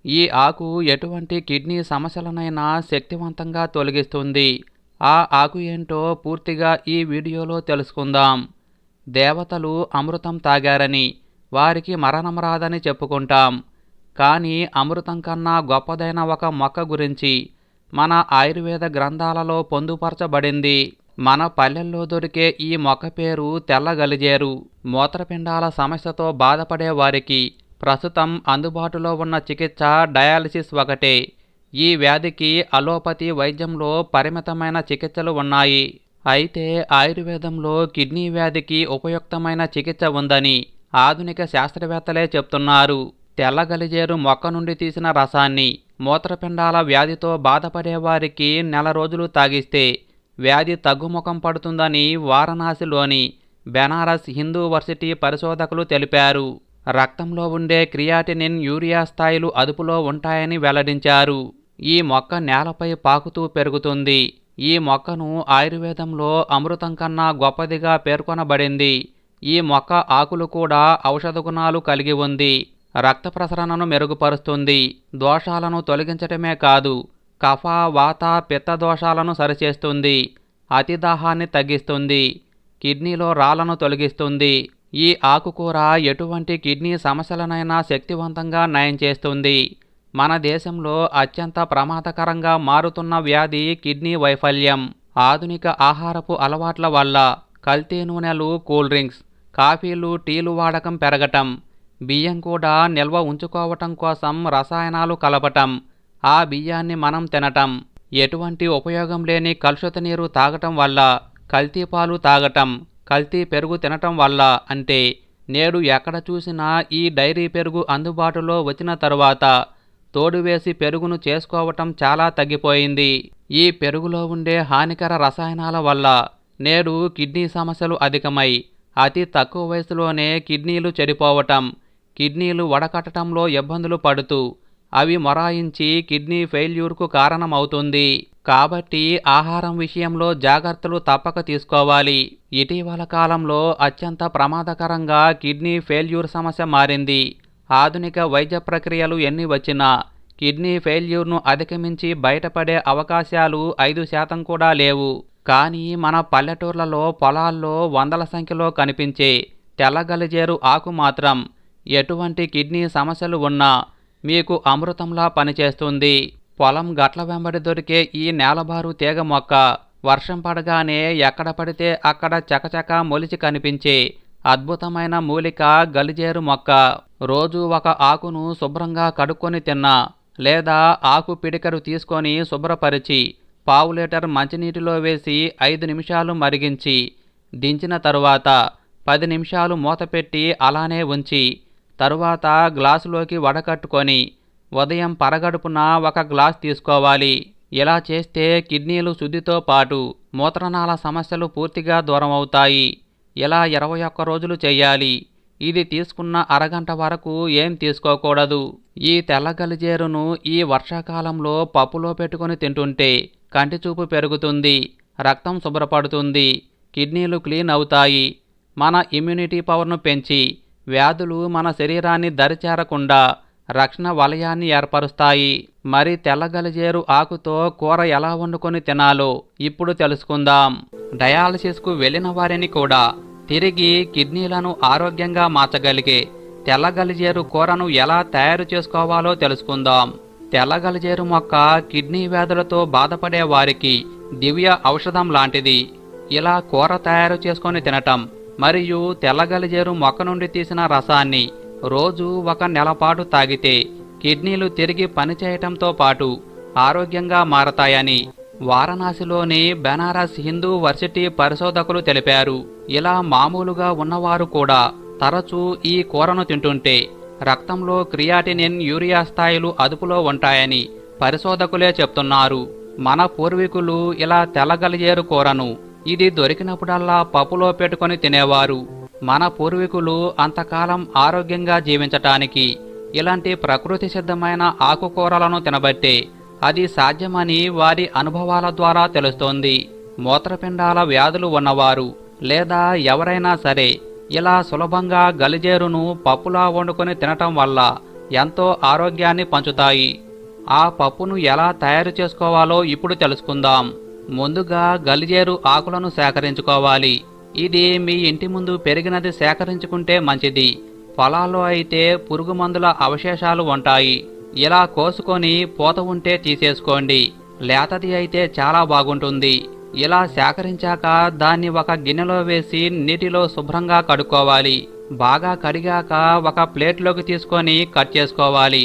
ఈ ఆకు ఎటువంటి కిడ్నీ సమస్యలనైనా శక్తివంతంగా తొలగిస్తుంది. ఆ ఆకు ఏంటో పూర్తిగా ఈ వీడియోలో తెలుసుకుందాం. దేవతలు అమృతం తాగారని, వారికి మరణం రాదని చెప్పుకుంటాం. కానీ అమృతం కన్నా గొప్పదైన ఒక మొక్క గురించి మన ఆయుర్వేద గ్రంథాలలో పొందుపరచబడింది. మన పల్లెల్లో దొరికే ఈ మొక్క పేరు తెల్ల గలిజేరు. మూత్రపిండాల సమస్యతో బాధపడే వారికి ప్రస్తుతం అందుబాటులో ఉన్న చికిత్స డయాలసిస్ ఒకటే. ఈ వ్యాధికి అలోపతి వైద్యంలో పరిమితమైన చికిత్సలు ఉన్నాయి. అయితే ఆయుర్వేదంలో కిడ్నీ వ్యాధికి ఉపయుక్తమైన చికిత్స ఉందని ఆధునిక శాస్త్రవేత్తలే చెప్తున్నారు. తెల్ల గలిజేరు మొక్క నుండి తీసిన రసాన్ని మూత్రపిండాల వ్యాధితో బాధపడే వారికి నెల రోజులు తాగిస్తే వ్యాధి తగ్గుముఖం పడుతుందని వారణాసిలోని బెనారస్ హిందూ వర్సిటీ పరిశోధకులు తెలిపారు. రక్తంలో ఉండే క్రియాటినిన్, యూరియా స్థాయిలు అదుపులో ఉంటాయని వెల్లడించారు. ఈ మొక్క నేలపై పాకుతూ పెరుగుతుంది. ఈ మొక్కను ఆయుర్వేదంలో అమృతం కన్నా గొప్పదిగా పేర్కొనబడింది. ఈ మొక్క ఆకులు కూడా ఔషధ గుణాలు కలిగి ఉంది. రక్త ప్రసరణను మెరుగుపరుస్తుంది. దోషాలను తొలగించటమే కాదు, కఫ, వాత, పిత్త దోషాలను సరిచేస్తుంది. అతిదాహాన్ని తగ్గిస్తుంది. కిడ్నీలో రాళ్లను తొలగిస్తుంది. ఈ ఆకుకూర ఎటువంటి కిడ్నీ సమస్యలనైనా శక్తివంతంగా నయం చేస్తుంది. మన దేశంలో అత్యంత ప్రమాదకరంగా మారుతున్న వ్యాధి కిడ్నీ వైఫల్యం. ఆధునిక ఆహారపు అలవాట్ల వల్ల కల్తీ నూనెలు, కూల్ డ్రింక్స్, కాఫీలు, టీలు వాడకం పెరగటం, బియ్యం కూడా నిల్వ ఉంచుకోవటం కోసం రసాయనాలు కలపటం, ఆ బియ్యాన్ని మనం తినటం, ఎటువంటి ఉపయోగం లేని కలుషిత నీరు తాగటం వల్ల, కల్తీ పాలు తాగటం, కల్తీ పెరుగు తినటం వల్ల, అంటే నేడు ఎక్కడ చూసినా ఈ డైరీ పెరుగు అందుబాటులో వచ్చిన తరువాత తోడువేసి పెరుగును చేసుకోవటం చాలా తగ్గిపోయింది. ఈ పెరుగులో ఉండే హానికర రసాయనాల వల్ల నేడు కిడ్నీ సమస్యలు అధికమై అతి తక్కువ వయసులోనే కిడ్నీలు చెడిపోవటం, కిడ్నీలు వడకట్టడంలో ఇబ్బందులు పడుతూ అవి మొరాయించి కిడ్నీ ఫెయిల్యూర్కు కారణమవుతుంది. కాబట్టి ఆహారం విషయంలో జాగ్రత్తలు తప్పక తీసుకోవాలి. ఇటీవల కాలంలో అత్యంత ప్రమాదకరంగా కిడ్నీ ఫెయిల్యూర్ సమస్య మారింది. ఆధునిక వైద్య ప్రక్రియలు ఎన్ని వచ్చినా కిడ్నీ ఫెయిల్యూర్ను అధిగమించి బయటపడే అవకాశాలు 5% కూడా లేవు. కానీ మన పల్లెటూర్లలో, పొలాల్లో వందల సంఖ్యలో కనిపించే తెల్ల గలిజేరు ఆకు మాత్రం ఎటువంటి కిడ్నీ సమస్యలు ఉన్నా మీకు అమృతంలా పనిచేస్తుంది. పొలం గట్ల వెంబడి దొరికే ఈ నేలబారు తీగ మొక్క వర్షం పడగానే ఎక్కడ పడితే అక్కడ చకచక మొలిచి కనిపించే అద్భుతమైన మూలిక గలిజేరు మొక్క. రోజు ఒక ఆకును శుభ్రంగా కడుక్కొని తిన్నా, లేదా ఆకు పిడికెడు తీసుకొని శుభ్రపరిచి పావు లీటర్ మంచినీటిలో వేసి 5 నిమిషాలు మరిగించి దించిన తరువాత 10 నిమిషాలు మూతపెట్టి అలానే ఉంచి తరువాత గ్లాసులోకి వడకట్టుకొని ఉదయం పరగడుపున 1 గ్లాస్ తీసుకోవాలి. ఇలా చేస్తే కిడ్నీలు శుద్ధితో పాటు మూత్రనాళ సమస్యలు పూర్తిగా దూరమవుతాయి. ఇలా 21 రోజులు చేయాలి. ఇది తీసుకున్న అరగంట వరకు ఏం తీసుకోకూడదు. ఈ తెల్ల గలిజేరును ఈ వర్షాకాలంలో పప్పులో పెట్టుకొని తింటుంటే కంటిచూపు పెరుగుతుంది, రక్తం శుభ్రపడుతుంది, కిడ్నీలు క్లీన్ అవుతాయి. మన ఇమ్యూనిటీ పవర్ను పెంచి వ్యాధులు మన శరీరాన్ని దరిచేరకుండా రక్షణ వలయాన్ని ఏర్పరుస్తాయి. మరి తెల్ల గలిజేరు ఆకుతో కూర ఎలా వండుకొని తినాలో ఇప్పుడు తెలుసుకుందాం. డయాలసిస్కు వెళ్ళిన వారిని కూడా తిరిగి కిడ్నీలను ఆరోగ్యంగా మార్చగలిగే తెల్ల గలిజేరు కూరను ఎలా తయారు చేసుకోవాలో తెలుసుకుందాం. తెల్ల గలిజేరు మొక్క కిడ్నీ వ్యాధులతో బాధపడే వారికి దివ్య ఔషధం లాంటిది. ఇలా కూర తయారు చేసుకొని తినటం మరియు తెల్ల గలిజేరు మొక్క నుండి తీసిన రసాన్ని రోజు 1 నెల పాటు తాగితే కిడ్నీలు తిరిగి పనిచేయటంతో పాటు ఆరోగ్యంగా మారతాయని వారణాసిలోని బెనారస్ హిందూ వర్సిటీ పరిశోధకులు తెలిపారు. ఇలా మామూలుగా ఉన్నవారు కూడా తరచూ ఈ కూరను తింటుంటే రక్తంలో క్రియాటినిన్, యూరియా స్థాయిలు అదుపులో ఉంటాయని పరిశోధకులే చెప్తున్నారు. మన పూర్వీకులు ఇలా తెల్ల గలిజేరు కూరను ఇది దొరికినప్పుడల్లా పప్పులో పెట్టుకొని తినేవారు. మన పూర్వీకులు అంతకాలం ఆరోగ్యంగా జీవించటానికి ఇలాంటి ప్రకృతి సిద్ధమైన ఆకుకూరలను తినబట్టే అది సాధ్యమని వారి అనుభవాల ద్వారా తెలుస్తోంది. మూత్రపిండాల వ్యాధులు ఉన్నవారు లేదా ఎవరైనా సరే ఇలా సులభంగా గలిజేరును పప్పులా వండుకొని తినటం వల్ల ఎంతో ఆరోగ్యాన్ని పంచుతాయి. ఆ పప్పును ఎలా తయారు చేసుకోవాలో ఇప్పుడు తెలుసుకుందాం. ముందుగా గలిజేరు ఆకులను సేకరించుకోవాలి. ఇది మీ ఇంటి ముందు పెరిగినది సేకరించుకుంటే మంచిది. పొలాల్లో అయితే పురుగు మందుల అవశేషాలు ఉంటాయి. ఇలా కోసుకొని పూత ఉంటే తీసేసుకోండి. లేతది అయితే చాలా బాగుంటుంది. ఇలా సేకరించాక దాన్ని ఒక గిన్నెలో వేసి నీటిలో శుభ్రంగా కడుక్కోవాలి. బాగా కడిగాక ఒక ప్లేట్లోకి తీసుకొని కట్ చేసుకోవాలి.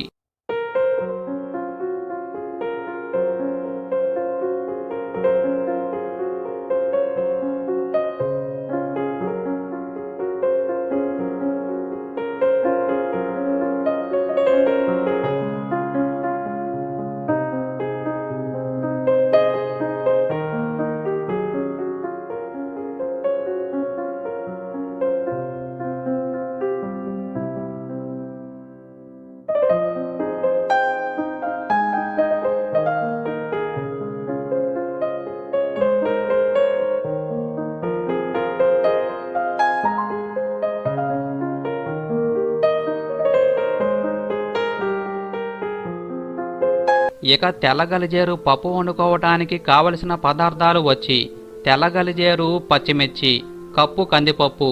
ఇక తెల్లగలిజేరు పప్పు వండుకోవటానికి కావలసిన పదార్థాలు వచ్చి తెల్లగలిజేరు, పచ్చిమిర్చి, కప్పు కందిపప్పు,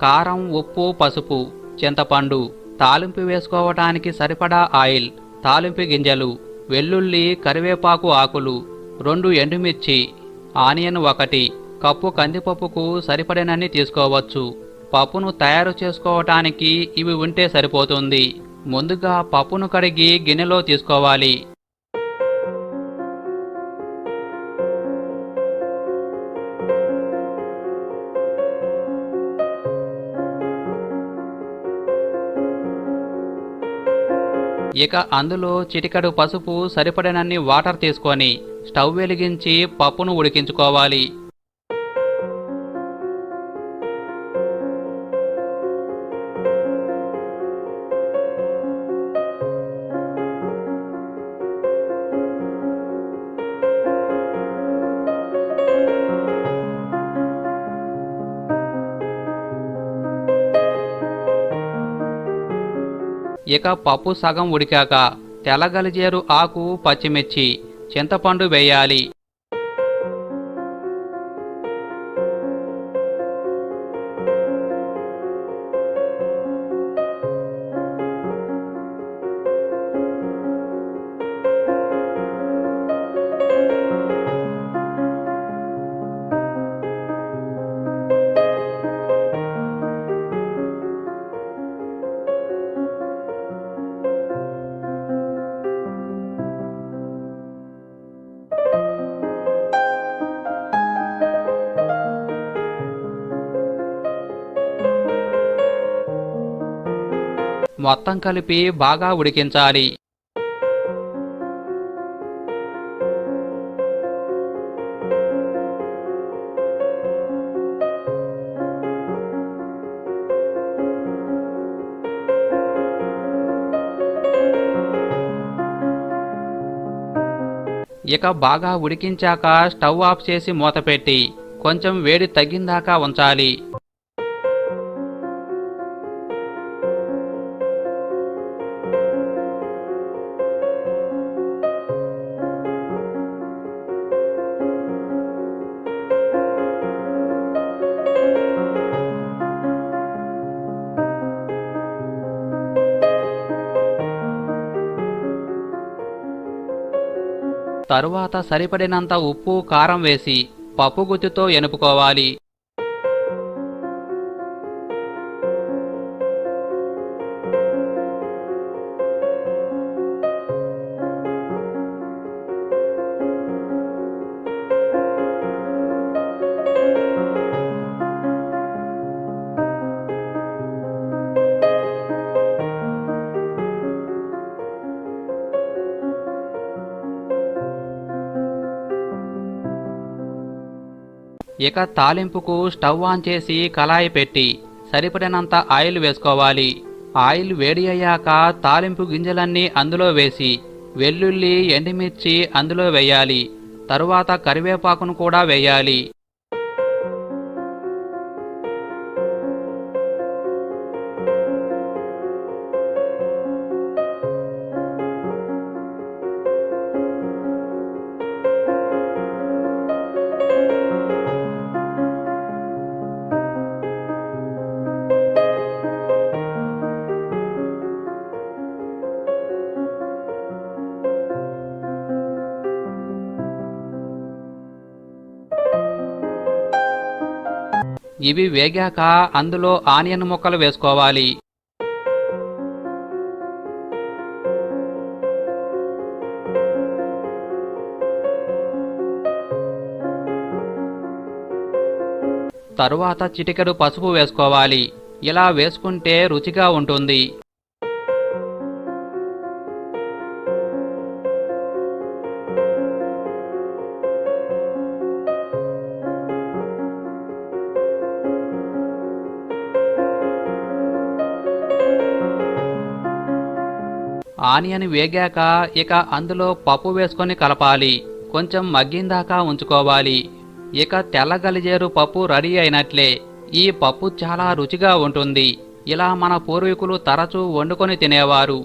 కారం, ఉప్పు, పసుపు, చింతపండు, తాలింపు వేసుకోవటానికి సరిపడా ఆయిల్, తాలింపు గింజలు, వెల్లుల్లి, కరివేపాకు ఆకులు, 2 ఎండుమిర్చి, ఆనియన్ 1, కప్పు కందిపప్పుకు సరిపడినన్ని తీసుకోవచ్చు. పప్పును తయారు చేసుకోవటానికి ఇవి ఉంటే సరిపోతుంది. ముందుగా పప్పును కడిగి గిన్నెలో తీసుకోవాలి. ఇక అందులో చిటికెడు పసుపు, సరిపడినన్ని వాటర్ తీసుకొని స్టవ్ వెలిగించి పప్పును ఉడికించుకోవాలి. ఇక పప్పు సగం ఉడికాక తెల్లగలిజేరు ఆకు, పచ్చిమిర్చి, చింతపండు వేయాలి. మొత్తం కలిపి బాగా ఉడికించాలి. ఇక బాగా ఉడికించాక స్టవ్ ఆఫ్ చేసి మూతపెట్టి కొంచెం వేడి తగ్గిందాకా ఉంచాలి. తరువాత సరిపడినంత ఉప్పు, కారం వేసి పప్పు గుత్తితో ఎనుపుకోవాలి. ఇక తాలింపుకు స్టవ్ ఆన్ చేసి కళాయి పెట్టి సరిపడినంత ఆయిల్ వేసుకోవాలి. ఆయిల్ వేడి అయ్యాక తాలింపు గింజలన్నీ అందులో వేసి వెల్లుల్లి, ఎండుమిర్చి అందులో వేయాలి. తరువాత కరివేపాకును కూడా వేయాలి. ఇవి వేగాక అందులో ఆనియన్ ముక్కలు వేసుకోవాలి. తరువాత చిటికెడు పసుపు వేసుకోవాలి. ఇలా వేసుకుంటే రుచిగా ఉంటుంది. ఆనియన్ వేగాక ఇక అందులో పప్పు వేసుకొని కలపాలి. కొంచెం మగ్గిందాకా ఉంచుకోవాలి. ఇక తెల్ల గలిజేరు పప్పు రెడీ అయినట్లే. ఈ పప్పు చాలా రుచిగా ఉంటుంది. ఇలా మన పూర్వీకులు తరచూ వండుకొని తినేవారు.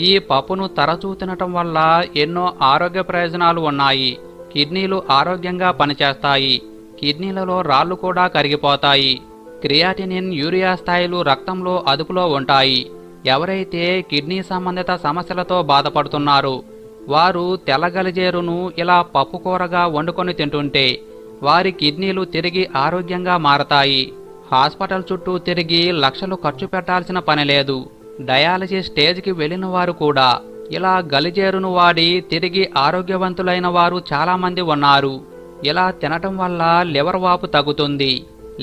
ఈ పప్పును తరచూ తినటం వల్ల ఎన్నో ఆరోగ్య ప్రయోజనాలు ఉన్నాయి. కిడ్నీలు ఆరోగ్యంగా పనిచేస్తాయి. కిడ్నీలలో రాళ్లు కూడా కరిగిపోతాయి. క్రియాటినిన్, యూరియా స్థాయిలు రక్తంలో అదుపులో ఉంటాయి. ఎవరైతే కిడ్నీ సంబంధిత సమస్యలతో బాధపడుతున్నారో వారు తెల్ల గలిజేరును ఇలా పప్పు కూరగా వండుకొని తింటుంటే వారి కిడ్నీలు తిరిగి ఆరోగ్యంగా మారతాయి. హాస్పిటల్ చుట్టూ తిరిగి లక్షలు ఖర్చు పెట్టాల్సిన పని లేదు. డయాలసిస్ స్టేజ్కి వెళ్ళిన వారు కూడా ఇలా గలిజేరును వాడి తిరిగి ఆరోగ్యవంతులైన వారు చాలామంది ఉన్నారు. ఇలా తినటం వల్ల లివర్ వాపు తగ్గుతుంది.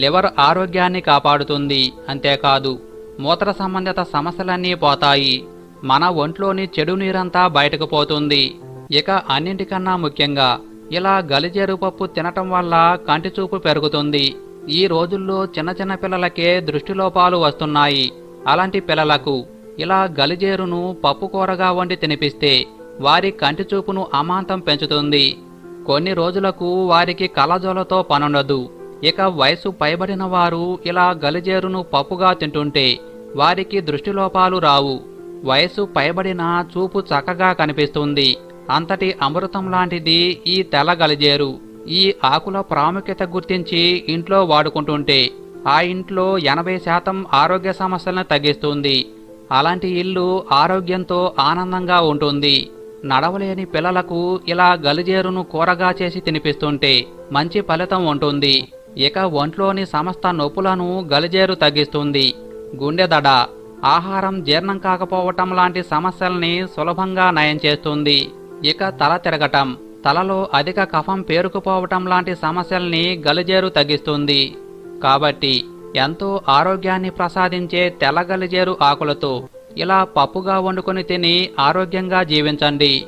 లివర్ ఆరోగ్యాన్ని కాపాడుతుంది. అంతేకాదు మూత్ర సంబంధిత సమస్యలన్నీ పోతాయి. మన ఒంట్లోని చెడు నీరంతా బయటకు పోతుంది. ఇక అన్నింటికన్నా ముఖ్యంగా ఇలా గలిజేరు పప్పు తినటం వల్ల కంటి చూపు పెరుగుతుంది. ఈ రోజుల్లో చిన్న చిన్న పిల్లలకే దృష్టిలోపాలు వస్తున్నాయి. అలాంటి పిల్లలకు ఇలా గలిజేరును పప్పు కూరగా వండి తినిపిస్తే వారి కంటి చూపును అమాంతం పెంచుతుంది. కొన్ని రోజులకు వారికి కళ్ళజోలతో పనుండదు. ఇక వయసు పైబడిన వారు ఇలా గలిజేరును పప్పుగా తింటుంటే వారికి దృష్టిలోపాలు రావు. వయసు పైబడిన చూపు చక్కగా కనిపిస్తుంది. అంతటి అమృతం లాంటిది ఈ తెల్ల గలిజేరు. ఈ ఆకుల ప్రాముఖ్యత గుర్తించి ఇంట్లో వాడుకుంటుంటే ఆ ఇంట్లో 80% ఆరోగ్య సమస్యలను తగ్గిస్తుంది. అలాంటి ఇల్లు ఆరోగ్యంతో ఆనందంగా ఉంటుంది. నడవలేని పిల్లలకు ఇలా గలిజేరును కూరగా చేసి తినిపిస్తుంటే మంచి ఫలితం ఉంటుంది. ఇక ఒంట్లోని సమస్త నొప్పులను గలిజేరు తగ్గిస్తుంది. గుండె దడ, ఆహారం జీర్ణం కాకపోవటం లాంటి సమస్యల్ని సులభంగా నయం చేస్తుంది. ఇక తల తిరగటం, తలలో అధిక కఫం పేరుకుపోవటం లాంటి సమస్యల్ని గలిజేరు తగ్గిస్తుంది. కాబట్టి ఎంతో ఆరోగ్యాన్ని ప్రసాదించే తెల్ల గలిజేరు ఆకులతో ఇలా పప్పుగా వండుకొని తిని ఆరోగ్యంగా జీవించండి.